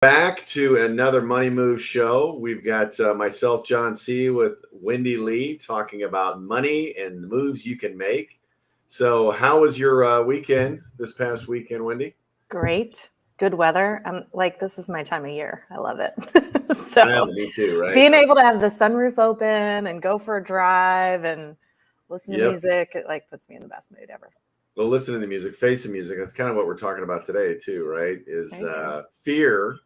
Back to another Money Move show. We've got myself, John C., with Wendy Lee talking about money and the moves you can make. So, how was your weekend this past weekend, Wendy? Great. Good weather. I'm like, this is my time of year. I love it. I know, me too, right? Being able to have the sunroof open and go for a drive and listen to music, it like puts me in the best mood ever. Well, listen to the music, face the music. That's kind of what we're talking about today, too, right? Is fear.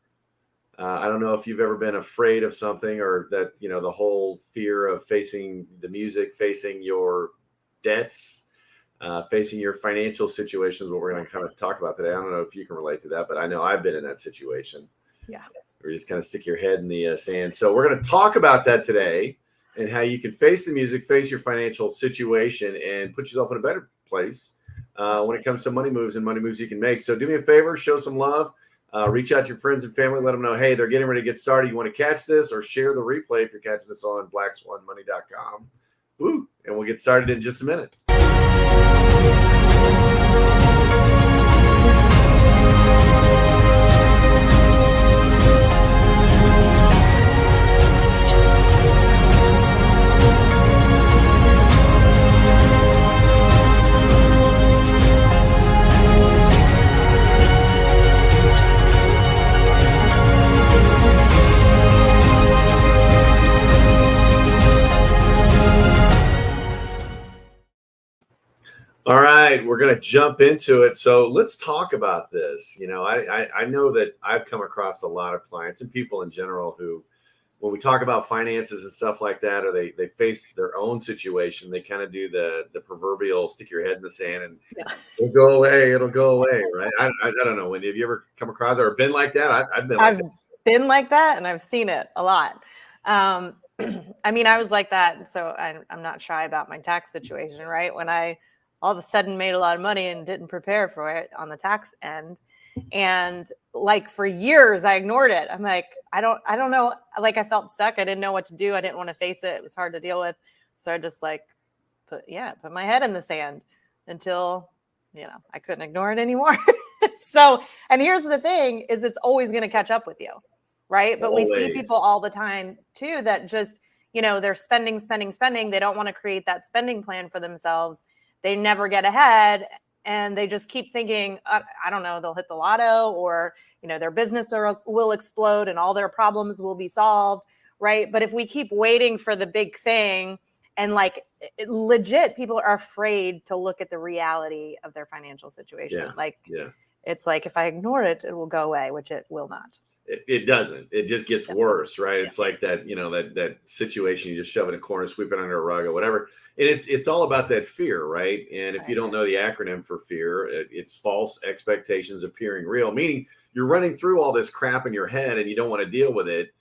I don't know if you've ever been afraid of something, or that, the whole fear of facing the music, facing your debts, facing your financial situations, what we're going to kind of talk about today. I don't know if you can relate to that, but I know I've been in that situation. Yeah. Where you just kind of stick your head in the sand. So we're going to talk about that today, and how you can face the music, face your financial situation, and put yourself in a better place when it comes to money moves and money moves you can make. So do me a favor, show some love. Reach out to your friends and family. Let them know, hey, they're getting ready to get started. You want to catch this, or share the replay if you're catching this on blackswanmoney.com. Woo! And we'll get started in just a minute. All right, we're going to jump into it. So let's talk about this. I know that I've come across a lot of clients and people in general who, when we talk about finances and stuff like that, or they face their own situation, they kind of do the proverbial stick your head in the sand and it'll go away, right? I don't know, Wendy, have you ever come across or been like that? I've been like that, and I've seen it a lot. I mean, I was like that, so I'm not shy about my tax situation, right? When I all of a sudden made a lot of money and didn't prepare for it on the tax end. And like for years, I ignored it. I'm like, I don't know. Like I felt stuck. I didn't know what to do. I didn't want to face it. It was hard to deal with. So I just like put my head in the sand until, I couldn't ignore it anymore. So, and here's the thing is it's always going to catch up with you. Right. But always. We see people all the time too, that just, they're spending. They don't want to create that spending plan for themselves. They never get ahead, and they just keep thinking, I don't know, they'll hit the lotto, or, their business will explode and all their problems will be solved. Right. But if we keep waiting for the big thing, and like legit, people are afraid to look at the reality of their financial situation. It's like, if I ignore it, it will go away, which it will not. It doesn't. It just gets worse, right? It's like that, that situation, you just shove it in a corner, sweep it under a rug or whatever. And it's all about that fear, right? And if you don't know the acronym for fear, it's false expectations appearing real, meaning you're running through all this crap in your head and you don't want to deal with it.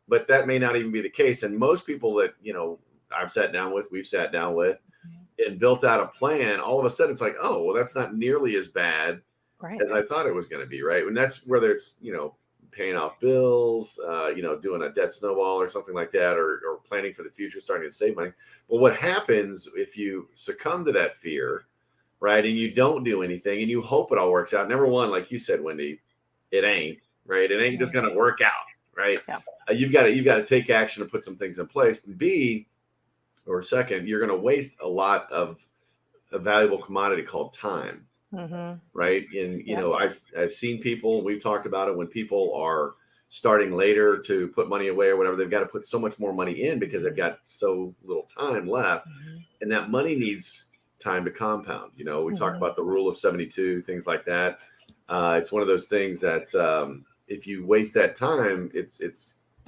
But that may not even be the case. And most people that, we've sat down with and built out a plan, all of a sudden it's like, oh, well, that's not nearly as bad as I thought it was going to be, right? And that's whether it's, paying off bills, doing a debt snowball or something like that, or planning for the future, starting to save money. But what happens if you succumb to that fear, right, and you don't do anything and you hope it all works out? Number one, like you said, Wendy, it ain't, right? It ain't just going to work out, right? Yeah. You've got to take action and put some things in place. And B, or second, you're going to waste a lot of a valuable commodity called time. Mm-hmm. Right. And, I've seen people, we've talked about it, when people are starting later to put money away or whatever, they've got to put so much more money in because they've got so little time left. Mm-hmm. And that money needs time to compound. We talk about the rule of 72, things like that. It's one of those things that if you waste that time, it's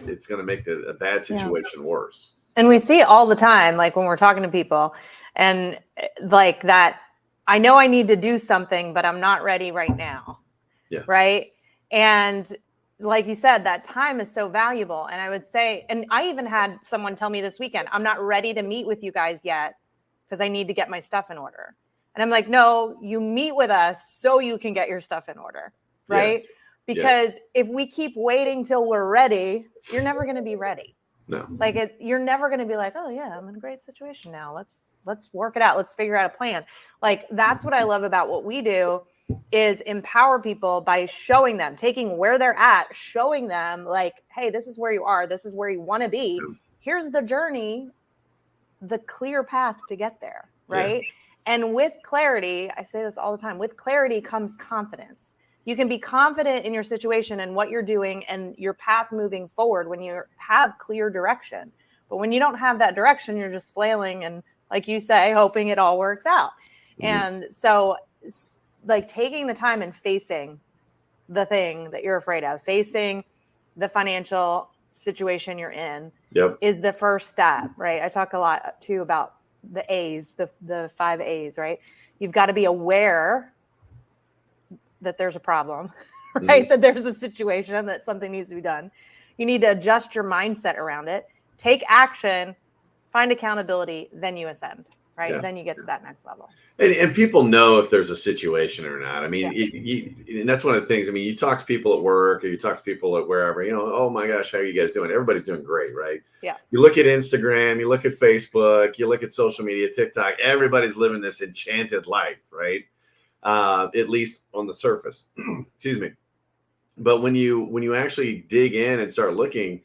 going to make a bad situation worse. And we see it all the time, like when we're talking to people and like that, I know I need to do something, but I'm not ready right now. Yeah. Right. And like you said, that time is so valuable. And I would say, and I even had someone tell me this weekend, I'm not ready to meet with you guys yet because I need to get my stuff in order. And I'm like, no, you meet with us so you can get your stuff in order. Right. Yes. Because if we keep waiting till we're ready, you're never going to be ready. No. Like you're never going to be like, oh yeah, I'm in a great situation now. Let's work it out. Let's figure out a plan. Like that's what I love about what we do is empower people by showing them, taking where they're at, showing them like, hey, this is where you are. This is where you want to be. Here's the journey, the clear path to get there. Right. Yeah. And with clarity, I say this all the time, with clarity comes confidence. You can be confident in your situation and what you're doing and your path moving forward when you have clear direction. But when you don't have that direction, you're just flailing and, like you say, hoping it all works out. Mm-hmm. And so, like, taking the time and facing the thing that you're afraid of, facing the financial situation you're in, is the first step, right? I talk a lot too about the A's, the 5 A's, right? You've got to be aware that there's a problem, right? Mm-hmm. That there's a situation, that something needs to be done. You need to adjust your mindset around it, take action, find accountability, then you ascend, right? Yeah. Then you get to that next level. And people know if there's a situation or not. I mean, and that's one of the things. I mean, you talk to people at work or you talk to people at wherever, oh my gosh, how are you guys doing? Everybody's doing great, right? Yeah. You look at Instagram, you look at Facebook, you look at social media, TikTok, everybody's living this enchanted life, right? At least on the surface. Excuse me. But when you actually dig in and start looking,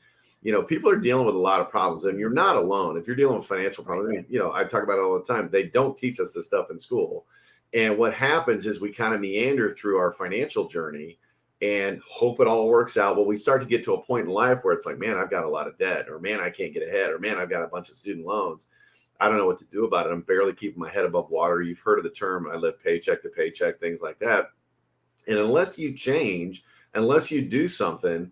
people are dealing with a lot of problems, and you're not alone. If you're dealing with financial problems, I talk about it all the time. They don't teach us this stuff in school. And what happens is we kind of meander through our financial journey and hope it all works out. Well, we start to get to a point in life where it's like, man, I've got a lot of debt, or man, I can't get ahead, or man, I've got a bunch of student loans. I don't know what to do about it. I'm barely keeping my head above water. You've heard of the term, I live paycheck to paycheck, things like that. And unless you change, unless you do something,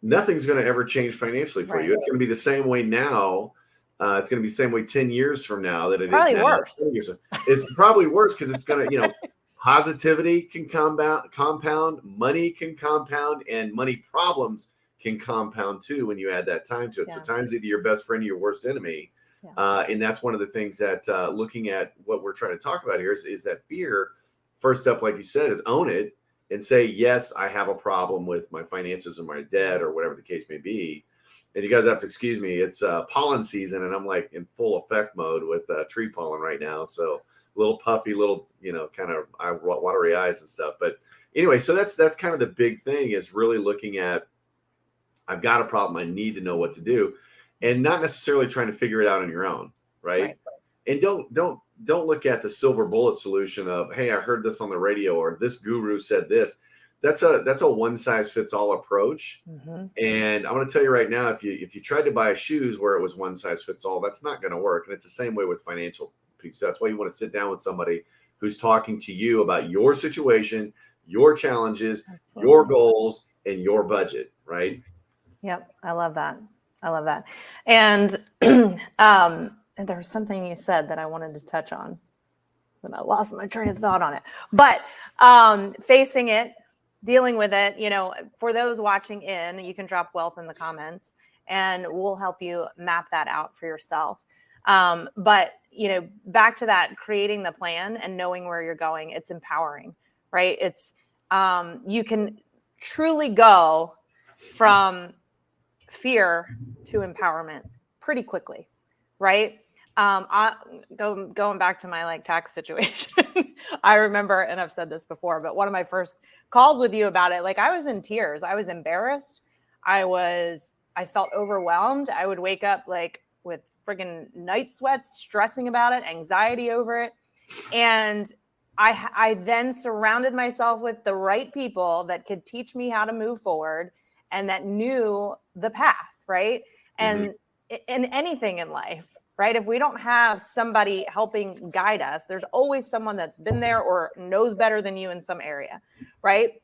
nothing's going to ever change financially for you. It's going to be the same way now. It's going to be the same way 10 years from now that it probably is now. Worse. It's probably worse because it's going to, positivity can compound, money can compound, and money problems can compound too when you add that time to it. Yeah. So time's either your best friend or your worst enemy. Yeah. And that's one of the things that looking at what we're trying to talk about here is that fear. First up, like you said, is own it. And say, yes, I have a problem with my finances or my debt or whatever the case may be. And you guys have to excuse me. It's pollen season, and I'm like in full effect mode with tree pollen right now. So a little puffy, kind of watery eyes and stuff. But anyway, so that's kind of the big thing, is really looking at, I've got a problem. I need to know what to do, and not necessarily trying to figure it out on your own, right? And don't look at the silver bullet solution of, hey, I heard this on the radio, or this guru said this. That's a one size fits all approach. Mm-hmm. And I'm going to tell you right now, if you tried to buy shoes where it was one size fits all, that's not going to work. And it's the same way with financial piece. That's why you want to sit down with somebody who's talking to you about your situation, your challenges, Absolutely. Your goals, and your budget, right? Yep. I love that. And there was something you said that I wanted to touch on, but I lost my train of thought on it. But facing it, dealing with it, for those watching in, you can drop wealth in the comments and we'll help you map that out for yourself. But, back to that, creating the plan and knowing where you're going, it's empowering, right? It's you can truly go from fear to empowerment pretty quickly, right? Going back to my tax situation, I remember, and I've said this before, but one of my first calls with you about it, I was in tears. I was embarrassed. I felt overwhelmed. I would wake up with friggin' night sweats, stressing about it, anxiety over it. And I then surrounded myself with the right people that could teach me how to move forward and that knew the path, right? And in anything in life, right? If we don't have somebody helping guide us, there's always someone that's been there or knows better than you in some area, right?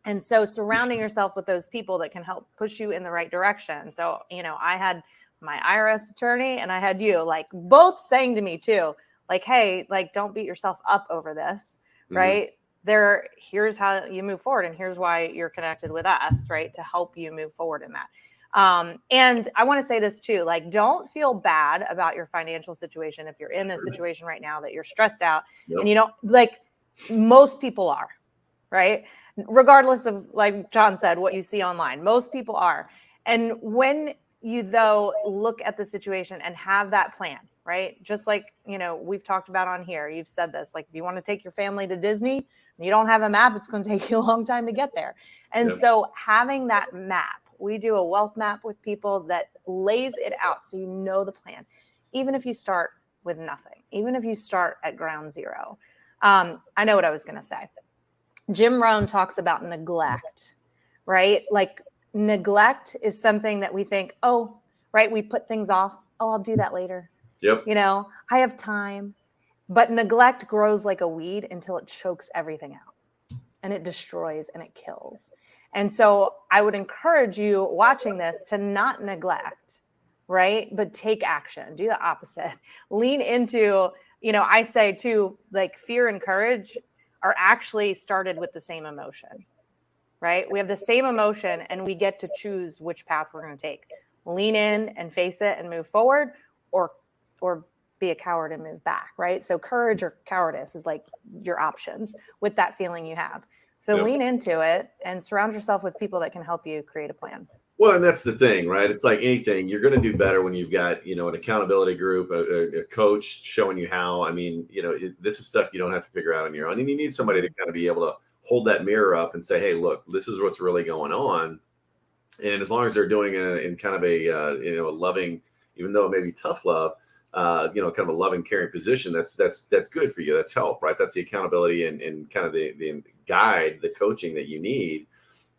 And so surrounding yourself with those people that can help push you in the right direction. So, I had my IRS attorney and I had you, both saying to me too, hey, don't beat yourself up over this, right? Here's how you move forward, and here's why you're connected with us, right? To help you move forward in that. And I want to say this too, don't feel bad about your financial situation. If you're in a situation right now that you're stressed out and most people are, right? Regardless of, like John said, what you see online, most people are. And when you though look at the situation and have that plan, right? Just like, we've talked about on here, you've said this, like if you want to take your family to Disney and you don't have a map, it's going to take you a long time to get there. And so having that map, we do a wealth map with people that lays it out so you know the plan, even if you start with nothing, even if you start at ground zero. I know what I was going to say. Jim Rohn talks about neglect, right? Like neglect is something that we think, oh, right, we put things off. Oh, I'll do that later. Yep. I have time. But neglect grows like a weed until it chokes everything out and it destroys and it kills. And so I would encourage you watching this to not neglect, right? But take action, do the opposite. Lean into, I say too, like fear and courage are actually started with the same emotion, right? We have the same emotion and we get to choose which path we're going to take. Lean in and face it and move forward, or be a coward and move back, right? So courage or cowardice is like your options with that feeling you have. So lean into it and surround yourself with people that can help you create a plan. Well, and that's the thing, right? It's like anything, you're going to do better when you've got, an accountability group, a coach showing you how. I mean, this is stuff you don't have to figure out on your own. And you need somebody to kind of be able to hold that mirror up and say, hey, look, this is what's really going on. And as long as they're doing it in kind of a loving, even though it may be tough love, kind of a loving, caring position, that's good for you. That's help, right? That's the accountability and kind of the guide, the coaching that you need.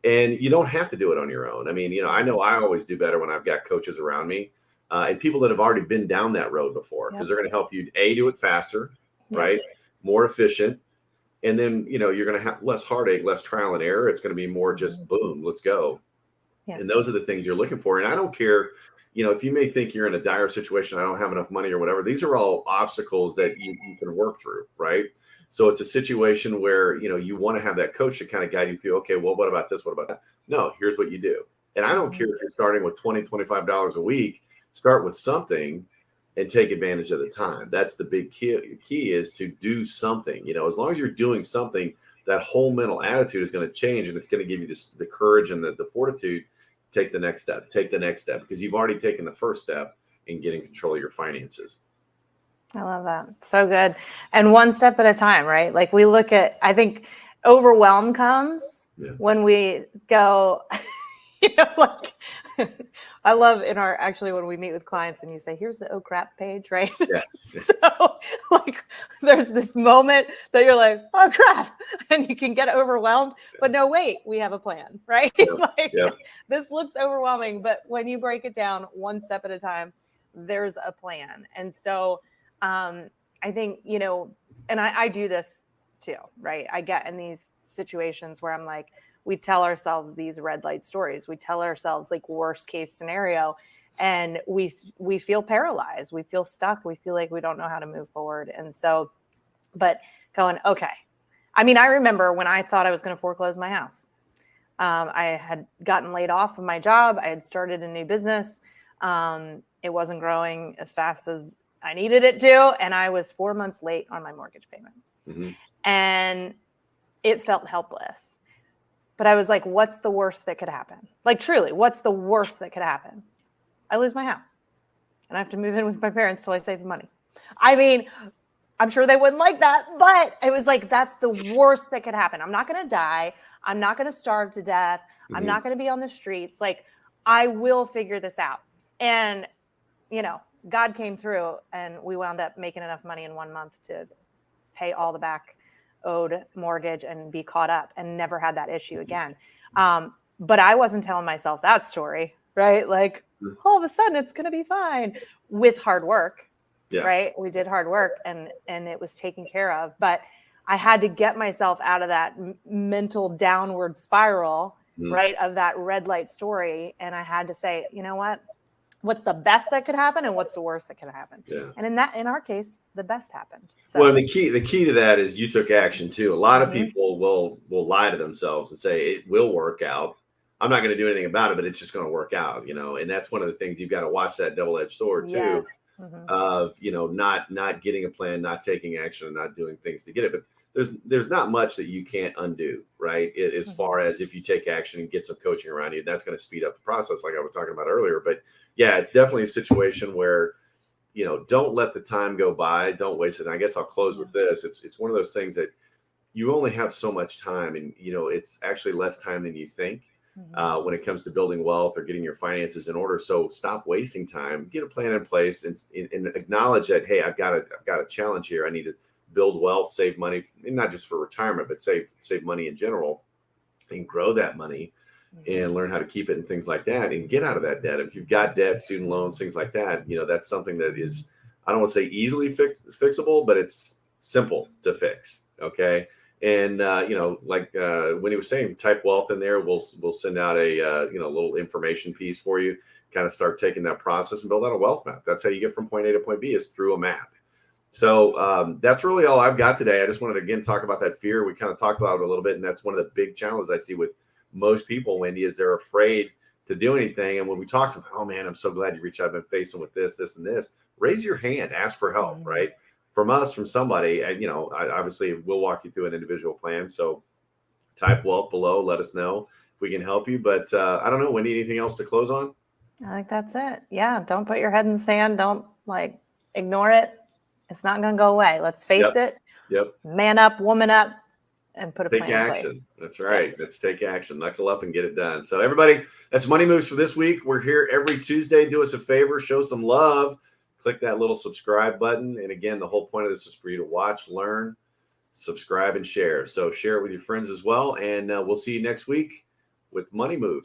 And you don't have to do it on your own. I mean, I know I always do better when I've got coaches around me and people that have already been down that road before, because they're going to help you do it faster, right? More efficient. And then, you're going to have less heartache, less trial and error. It's going to be more just boom, let's go. Yeah. And those are the things you're looking for. And I don't care, if you may think you're in a dire situation, I don't have enough money or whatever, these are all obstacles that you can work through, right? So it's a situation where, you want to have that coach to kind of guide you through, okay, well, what about this? What about that? No, here's what you do. And I don't care if you're starting with $20, $25 a week, start with something and take advantage of the time. That's the big key is to do something. As long as you're doing something, that whole mental attitude is going to change, and it's going to give you the courage and the fortitude to take the next step, because you've already taken the first step in getting control of your finances. I love that. So good. And one step at a time, right? Like we look at, I think overwhelm comes when we go, like I love actually when we meet with clients and you say, here's the oh crap page, right? Yeah. So like there's this moment that you're like, oh crap, and you can get overwhelmed, but no, wait, we have a plan, right? This looks overwhelming, but when you break it down one step at a time, there's a plan. And so I think, and I do this too, right? I get in these situations where I'm like, we tell ourselves these red light stories. We tell ourselves like worst case scenario, and we feel paralyzed. We feel stuck. We feel like we don't know how to move forward. And so, but going, okay. I mean, I remember when I thought I was going to foreclose my house. I had gotten laid off from my job. I had started a new business. It wasn't growing as fast as I needed it to. And I was 4 months late on my mortgage payment. Mm-hmm. And it felt helpless. But I was like, what's the worst that could happen? Like, truly, what's the worst that could happen? I lose my house. And I have to move in with my parents till I save the money. I mean, I'm sure they wouldn't like that. But it was like, that's the worst that could happen. I'm not going to die. I'm not going to starve to death. Mm-hmm. I'm not going to be on the streets. Like, I will figure this out. And, God came through and we wound up making enough money in 1 month to pay all the back owed mortgage and be caught up and never had that issue again. But I wasn't telling myself that story, right? Like all of a sudden it's going to be fine with hard work, right? We did hard work and it was taken care of, but I had to get myself out of that mental downward spiral, right? Of that red light story. And I had to say, you know what? What's the best that could happen and what's the worst that could happen? Yeah. And in our case, the best happened. So. Well, the key to that is you took action too. A lot of people will lie to themselves and say it will work out. I'm not going to do anything about it, but it's just going to work out, and that's one of the things you've got to watch, that double-edged sword too, of, not getting a plan, not taking action and not doing things to get it. But there's not much that you can't undo, right? As far as if you take action and get some coaching around you, that's going to speed up the process like I was talking about earlier. But yeah, it's definitely a situation where don't let the time go by. Don't waste it. And I guess I'll close with this. It's one of those things that you only have so much time, and it's actually less time than you think when it comes to building wealth or getting your finances in order. So stop wasting time. Get a plan in place, and acknowledge that, hey, I've got a challenge here. I need to build wealth, save money, and not just for retirement, but save money in general, and grow that money, and learn how to keep it and things like that, and get out of that debt. If you've got debt, student loans, things like that, that's something that is, I don't want to say easily fixable, but it's simple to fix. Okay. And, like when he was saying, type wealth in there, we'll send out a, little information piece for you, kind of start taking that process and build out a wealth map. That's how you get from point A to point B, is through a map. So that's really all I've got today. I just wanted to, again, talk about that fear. We kind of talked about it a little bit, and that's one of the big challenges I see with most people, Wendy, is they're afraid to do anything. And when we talk to them, oh man, I'm so glad you reached out. I've been facing with this, and this. Raise your hand, ask for help, right? From us, from somebody. And, obviously we'll walk you through an individual plan. So type wealth below, let us know if we can help you. But I don't know, Wendy, anything else to close on? I think that's it. Yeah. Don't put your head in the sand. Don't ignore it. It's not going to go away. Let's face it. Yep. Man up, woman up, and put a plan in place. Take action. That's right. Yes. Let's take action. Knuckle up and get it done. So everybody, that's Money Moves for this week. We're here every Tuesday. Do us a favor, show some love. Click that little subscribe button. And again, the whole point of this is for you to watch, learn, subscribe, and share. So share it with your friends as well. And we'll see you next week with Money Moves.